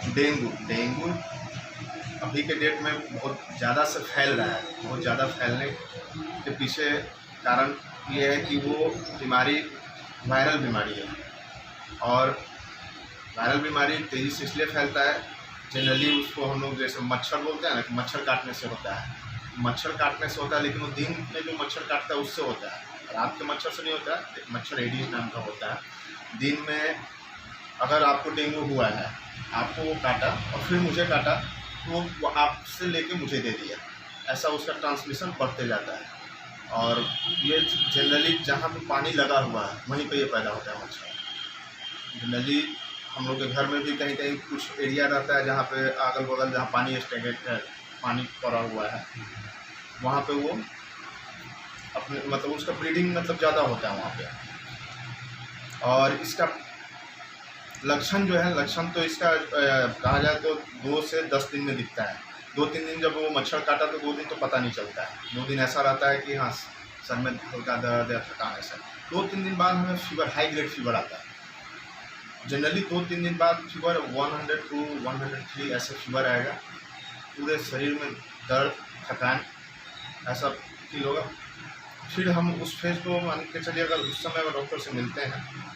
Dengue dengue अभी के date में बहुत ज़्यादा से फैल रहा है। बहुत ज़्यादा फैलने के पीछे कारण ये है कि वो बीमारी वायरल बीमारी है, और वायरल बीमारी तेज़ी से इसलिए फैलता है, जनरली उसको हम लोग जैसे मच्छर बोलते हैं ना कि मच्छर काटने से होता है। मच्छर काटने से होता है, लेकिन वो दिन में जो मच्छर काटता है उससे होता है, रात के मच्छर से नहीं होता है। एक मच्छर एडीज नाम का होता है। दिन में अगर आपको डेंगू हुआ है, आपको वो काटा और फिर मुझे काटा, तो वो आपसे लेके मुझे दे दिया, ऐसा उसका ट्रांसमिशन बढ़ते जाता है। और ये जनरली जहाँ पे पानी लगा हुआ है वहीं पे ये पैदा होता है मच्छर। जनरली हम लोग के घर में भी कहीं कहीं कुछ एरिया रहता है जहाँ पे अगल बगल जहाँ पानी स्टैग्नेट है, पानी पड़ा हुआ है, वहाँ पे वो अपने मतलब उसका ब्रीडिंग मतलब ज़्यादा होता है वहाँ पे। और इसका लक्षण जो है, लक्षण तो इसका कहा जाए तो 2 से 10 दिन में दिखता है। 2-3 दिन जब वो मच्छर काटा तो 2 दिन तो पता नहीं चलता है। 2 दिन ऐसा रहता है कि हाँ सर में हल्का दर्द या थकान ऐसा। 2-3 दिन बाद हमें फीवर, हाई ग्रेड फीवर आता है। जनरली 2-3 दिन बाद फीवर 102, 103 ऐसे फीवर आएगा। पूरे शरीर में दर्द, थकान ऐसा फील होगा। फिर हम उस फेज को मान के चलिए, अगर उस समय अगर डॉक्टर से मिलते हैं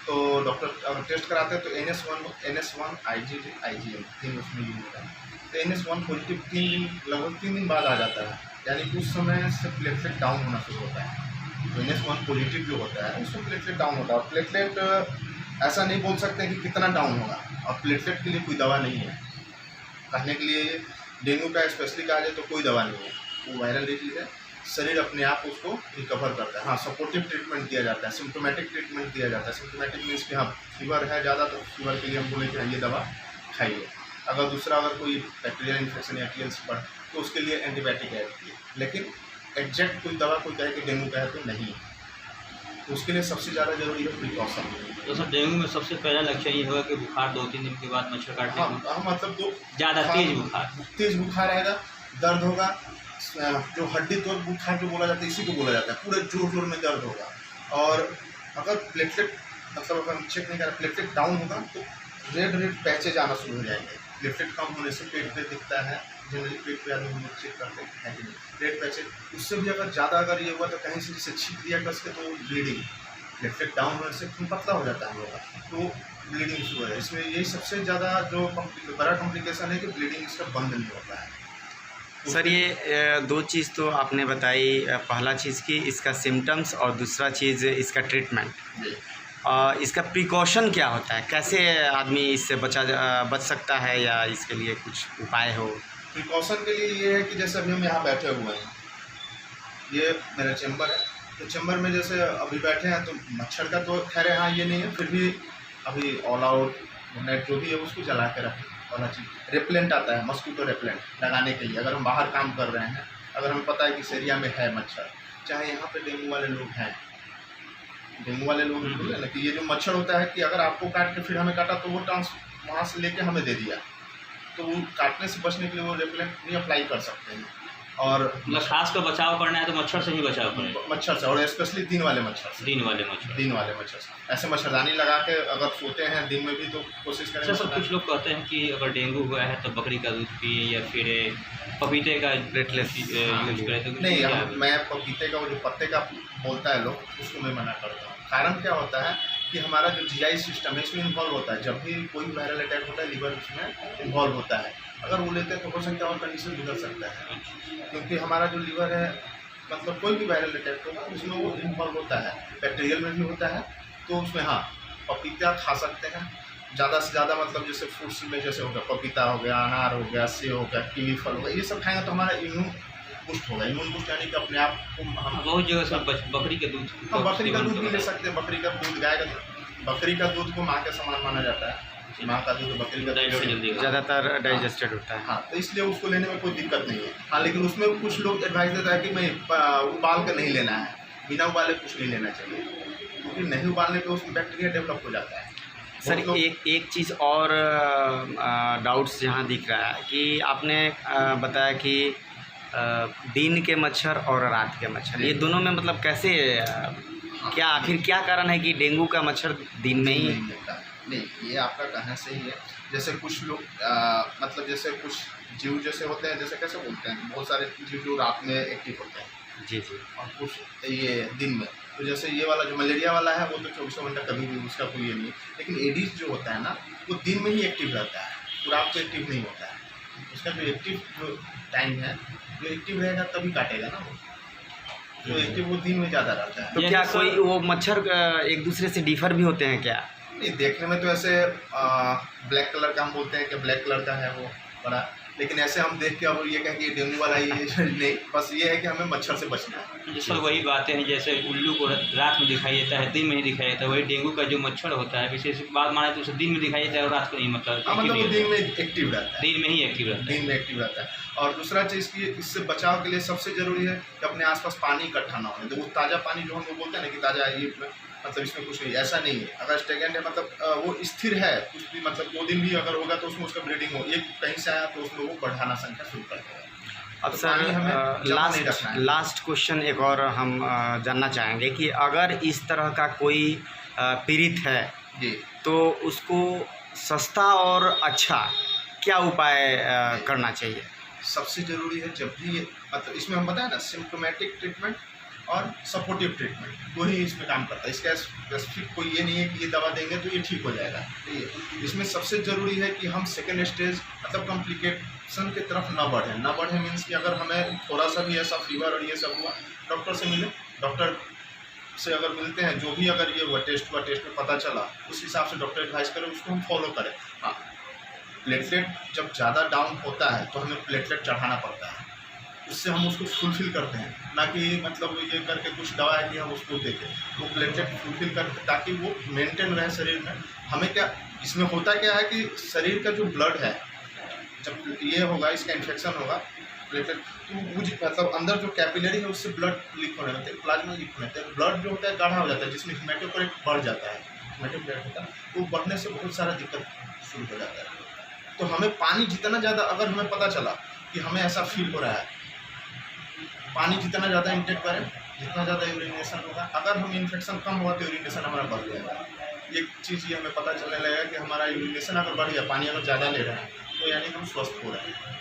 तो डॉक्टर अगर टेस्ट कराते हैं तो NS1 IgM 3 उसमें यूज होता है। तो NS1 पॉजिटिव 3 दिन लगभग 3 दिन बाद आ जाता है, यानी उस समय से प्लेटलेट डाउन होना शुरू होता है। तो NS1 पॉजिटिव जो होता है उसमें प्लेटलेट डाउन होता है। और प्लेटलेट ऐसा नहीं बोल सकते कि कितना डाउन होगा, और प्लेटलेट के लिए कोई दवा नहीं है कहने के लिए। डेंगू का स्पेशली कहा जाए तो कोई दवा नहीं है, वो वायरल डिजीज है, शरीर अपने आप उसको रिकवर करता है। हाँ, सपोर्टिव ट्रीटमेंट दिया जाता है, सिम्टोमेटिक ट्रीटमेंट दिया जाता है। सिम्टोमेटिक मीन्स कि हाँ फीवर है ज़्यादा तो फीवर के लिए हम बोले कि हाँ ये दवा खाइए। अगर दूसरा अगर कोई बैक्टीरियल इन्फेक्शन या TLC पर तो उसके लिए एंटीबायोटिक है, लेकिन एग्जैक्ट कोई दवा कोई कहे कि डेंगू का है तो नहीं है। तो उसके लिए सबसे ज़्यादा जरूरी है प्रिकॉशन। तो सर डेंगू में सबसे पहला लक्षण ये होगा कि बुखार 2-3 दिन के बाद मच्छर काटने हाँ, मतलब तो ज़्यादा तेज बुखार आएगा, दर्द होगा, जो हड्डी तोड़ बुखार जो बोला जाता है इसी को बोला जाता है, पूरे जोर जोर में दर्द होगा। और अगर प्लेटलेट मतलब अगर हम चेक नहीं करें, प्लेटलेट डाउन होगा तो रेड पैचेज आना शुरू हो जाएंगे। प्लेटलेट कम होने से पेट पे दिखता है, जनरली पेट पे आदमी हम लोग चेक करते हैं कि रेड पैचेज। उससे भी अगर ज़्यादा अगर ये हुआ तो कहीं से जिसे छींक दिया कस के तो ब्लीडिंग, प्लेटलेट डाउन होने से खून पतला हो जाता है हम लोग का, तो ब्लीडिंग शुरू है। इसमें यही सबसे ज़्यादा जो बड़ा कॉम्प्लिकेशन है कि ब्लीडिंग इसका बंद नहीं होता है। सर ये 2 चीज़ तो आपने बताई, पहला चीज़ कि इसका सिम्टम्स और दूसरा चीज़ इसका ट्रीटमेंट। इसका प्रिकॉशन क्या होता है, कैसे आदमी इससे बच सकता है, या इसके लिए कुछ उपाय हो? प्रिकॉशन के लिए ये है कि जैसे अभी हम यहाँ बैठे हुए हैं, ये मेरा चैम्बर है, तो चैम्बर में जैसे अभी बैठे हैं तो मच्छर का तो खैर यहाँ ये नहीं है, फिर भी अभी ऑल आउट नेट जो भी है उसको जला के रखें। और चीज़ रेपेलेंट आता है, मस्कीटो रेपेलेंट लगाने के लिए। अगर हम बाहर काम कर रहे हैं, अगर हमें पता है कि इस एरिया में है मच्छर, चाहे यहाँ पे डेंगू वाले लोग हैं, डेंगू वाले लोग बोले ना कि ये जो मच्छर होता है कि अगर आपको काट के फिर हमें काटा तो वो वहाँ से लेके हमें दे दिया, तो वो काटने से बचने के लिए वो रेपेलेंट भी अप्लाई कर सकते हैं। और खास कर बचाव करना है तो मच्छर से ही बचाव करें, मच्छर से, और स्पेशली दिन वाले मच्छर से। दिन वाले मच्छर से ऐसे मच्छरदानी लगा के अगर सोते हैं दिन में भी तो कोशिश करें। सर कुछ लोग कहते हैं कि अगर डेंगू हुआ है तो बकरी का दूध पिए या फिर पपीते का प्लेटलेट यूज करें, तो नहीं, मैं पपीते का वो जो पत्ते का बोलता है लोग, उसको मैं मना करता हूँ। कारण क्या होता है कि हमारा जो GI सिस्टम है इसमें इन्वॉल्व होता है। जब भी कोई वायरल अटैक होता है लिवर उसमें इन्वॉल्व होता है, अगर वो लेते हैं तो हो सकता है और कंडीशन बिगड़ सकता है, क्योंकि हमारा जो लिवर है मतलब कोई भी वायरल अटैक होगा उसमें वो इन्वॉल्व होता है। बैक्टीरियल में भी होता है, तो उसमें हाँ पपीता खा सकते हैं ज़्यादा से ज़्यादा, मतलब जैसे फ्रूट्स में जैसे हो गया पपीता हो गया, अनार हो गया, सेब हो गया, कीवी फल हो गया, ये सब खाएंगे तो हमारा इम्यून बूस्ट होगा। इम्यून बूस्ट यानी कि अपने आप को हम बहुत जगह से बकरी का दूध, हाँ बकरी का दूध भी ले सकते हैं। बकरी का दूध, गाय का दूध, बकरी का दूध को माँ के समान माना जाता है। माँ का दूध बकरी का दूध ज़्यादातर डाइजेस्टेड होता है। हाँ, तो इसलिए उसको लेने में कोई दिक्कत नहीं है। हाँ, लेकिन उसमें कुछ लोग एडवाइस देता है कि मैं उबाल कर नहीं लेना है, बिना उबाले कुछ नहीं लेना चाहिए, क्योंकि नहीं उबालने पे उसमें बैक्टीरिया डेवलप हो जाता है। सर एक चीज़ और डाउट्स यहाँ दिख रहा है कि आपने बताया कि दिन के मच्छर और रात के मच्छर, ये दोनों में मतलब कैसे क्या आखिर क्या कारण है कि डेंगू का मच्छर दिन में ही नहीं, ये आपका कहना सही है। जैसे कुछ लोग मतलब जैसे कुछ जीव जैसे होते हैं, जैसे कैसे बोलते हैं, बहुत सारे जीव जो रात में एक्टिव होते हैं जी जी। और कुछ ये दिन में। तो जैसे ये वाला जो मलेरिया वाला है वो तो 24 घंटा कभी भी उसका कोई ये नहीं, लेकिन एडिस जो होता है ना वो दिन में ही एक्टिव रहता है, वो रात को एक्टिव नहीं होता है। उसका जो एक्टिव जो टाइम है, जो एक्टिव रहेगा तभी काटेगा ना वो, जो एक्टिव वो दिन में ज़्यादा रहता है। तो ये क्या सर- कोई वो मच्छर एक दूसरे से डिफर भी होते हैं क्या? नहीं, देखने में तो ऐसे ब्लैक कलर का हम बोलते हैं कि ब्लैक कलर का है वो बड़ा, लेकिन ऐसे हम देख के अब ये कहें कि डेंगू वाला ये नहीं, बस ये है कि हमें मच्छर से बचना है। जो सर वही बातें हैं, जैसे उल्लू को रात में दिखाई देता है, दिन में ही दिखाई देता है। वही डेंगू का जो मच्छर होता है, विशेष बात माने तो उसे दिन में दिखाई देता है और रात को नहीं, मतलब हाँ, मतलब वो active दिन नहीं में एक्टिव रहता रहता। है, दिन में ही एक्टिव रहता है। दिन में एक्टिव रहता है। और दूसरा चीज़ की इससे बचाव के लिए सबसे ज़रूरी है कि अपने आसपास पानी इकट्ठा ना होने। तो वो ताज़ा पानी जो हम लोग बोलते हैं ना कि ताज़ा, ये मतलब इसमें कुछ नहीं, ऐसा नहीं है। अगर स्टेगनेंट है मतलब वो स्थिर है, कुछ भी मतलब 2 दिन भी अगर होगा तो उसमें उसका ब्रीडिंग हो, एक कहीं से आया तो उसमें वो बढ़ाना संख्या शुरू कर देगा। अब तो सर पानी हमें जमा नहीं रखना है। लास्ट क्वेश्चन एक और हम जानना चाहेंगे कि अगर इस तरह का कोई पीड़ित है जी, तो उसको सस्ता और अच्छा क्या उपाय करना चाहिए? सबसे ज़रूरी है जब भी मतलब इसमें हम बताएं ना, सिम्टोमेटिक ट्रीटमेंट और सपोर्टिव ट्रीटमेंट, वही इसमें काम करता है। इसका स्पेसिफिक कोई ये नहीं है कि ये दवा देंगे तो ये ठीक हो जाएगा, ठीक है। इसमें सबसे ज़रूरी है कि हम सेकेंड स्टेज मतलब कॉम्प्लिकेशन की तरफ ना बढ़े मीन्स कि अगर हमें थोड़ा सा भी ऐसा फीवर और ये सब हुआ, डॉक्टर से मिले, डॉक्टर से अगर मिलते हैं, जो भी अगर ये हुआ टेस्ट में पता चला, उस हिसाब से डॉक्टर एडवाइस करे, उसको हम फॉलो करें। हाँ, प्लेटलेट जब ज़्यादा डाउन होता है तो हमें प्लेटलेट चढ़ाना पड़ता है, उससे हम उसको फुलफिल करते हैं, ना कि मतलब ये करके कुछ दवा है कि हम उसको देखें। वो प्लेटलेट फुलफिल करते ताकि वो मेंटेन रहे शरीर में। हमें क्या इसमें होता क्या है कि शरीर का जो ब्लड है, जब ये होगा, इसका इन्फेक्शन होगा, प्लेटलेट तो वो मतलब अंदर जो कैपिलरी है उससे ब्लड लीक होने लगता है, प्लाज्मा लीक होने लगता है, ब्लड जो होता है गाढ़ा हो जाता है, जिसमें हेमाटोक्राइट बढ़ जाता है। हेमाटोक्राइट होता है तो बढ़ने से बहुत सारा दिक्कत शुरू हो जाता है। तो हमें पानी जितना ज़्यादा, अगर हमें पता चला कि हमें ऐसा फील हो रहा है, पानी जितना ज़्यादा इंटेक करें, जितना ज़्यादा यूरिनेशन होगा। अगर हम इन्फेक्शन कम हुआ तो यूरिनेशन हमारा बढ़ जाएगा। एक चीज़ ये हमें पता चलने लगेगा कि हमारा यूरिनेशन अगर बढ़ गया, पानी अगर ज़्यादा ले रहे हैं, तो यानी हम स्वस्थ हो रहे हैं।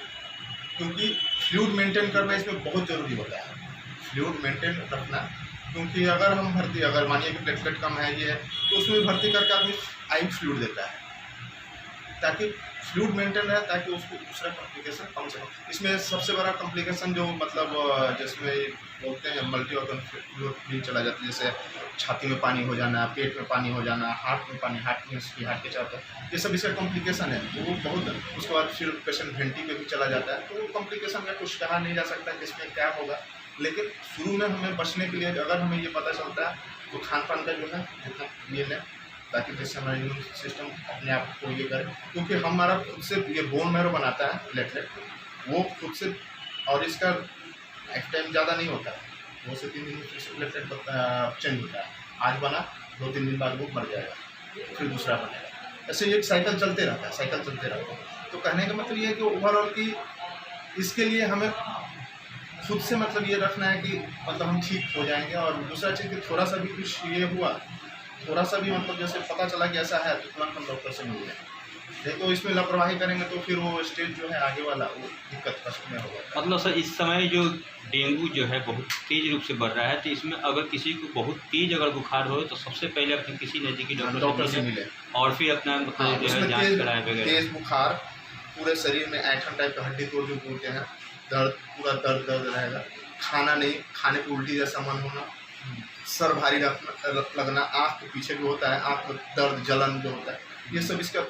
क्योंकि फ्लूइड मेंटेन करना इसमें बहुत ज़रूरी होता है, फ्लूइड मेंटेन रखना। क्योंकि अगर हम भर्ती, अगर मानिए कि प्लेटलेट कम है ये है, तो उसमें भर्ती करके आदमी आई फ्लूइड देता है ताकि फ्लूइड मेंटेन रहे, ताकि उसको दूसरा कॉम्प्लिकेशन कम से कम। इसमें सबसे बड़ा कॉम्प्लिकेशन जो मतलब जिसमें बोलते हैं मल्टी ऑर्गन फ्लूइड भी चला जाता है, जैसे छाती में पानी हो जाना, पेट में पानी हो जाना, हार्ट में पानी, हार्ट के चाहता है, ये सब इसका कॉम्प्लिकेशन है। तो वो बहुत, उसके बाद फिर पेशेंट वेंटी पे भी चला जाता है। तो वो कॉम्प्लिकेशन में कुछ कहा नहीं जा सकता कि इसमें क्या होगा, लेकिन शुरू में हमें बचने के लिए अगर हमें ये पता चलता है तो खान पान का जो है जितना ये लें, ताकि जिससे हमारा इम्यून सिस्टम अपने आप को ये करे। क्योंकि हमारा खुद से ये बोन मैरो बनाता है प्लेटलेट, वो खुद से, और इसका लाइफ टाइम ज़्यादा नहीं होता है, 2 से 3 दिन फिर से प्लेटलेट चेंज होता है। आज बना, 2-3 दिन बाद वो मर जाएगा, फिर दूसरा बनेगा। ऐसे ये साइकिल चलते रहता है, तो कहने का मतलब ये है कि ओवरऑल की इसके लिए हमें खुद से मतलब ये रखना है कि मतलब हम ठीक हो जाएंगे। और दूसरा चीज़ कि थोड़ा सा भी कुछ ये हुआ, थोड़ा सा भी मतलब जैसे पता चला कि ऐसा है, तो तुरंत हम डॉक्टर से मिल जाए। नहीं तो इसमें लापरवाही करेंगे तो फिर वो स्टेज जो है आगे वाला वो दिक्कत कष्ट में होगा। मतलब सर इस समय जो डेंगू जो है बहुत तेज रूप से बढ़ रहा है, तो इसमें अगर किसी को बहुत तेज अगर बुखार हो तो सबसे पहले अपने किसी नज़दीकी डॉक्टर से मिले, और फिर अपना मतलब जो है उसमें जाँच कराए वगैरह। तेज बुखार, पूरे शरीर में ऐठन टाइप का, हड्डी तोड़ जो बोलते हैं, दर्द, पूरा दर्द रहेगा, खाना नहीं, खाने पर उल्टी जैसा मन होना, सर भारी लगना, आँख के पीछे जो होता है, आँख में दर्द, जलन जो होता है, ये सब इसका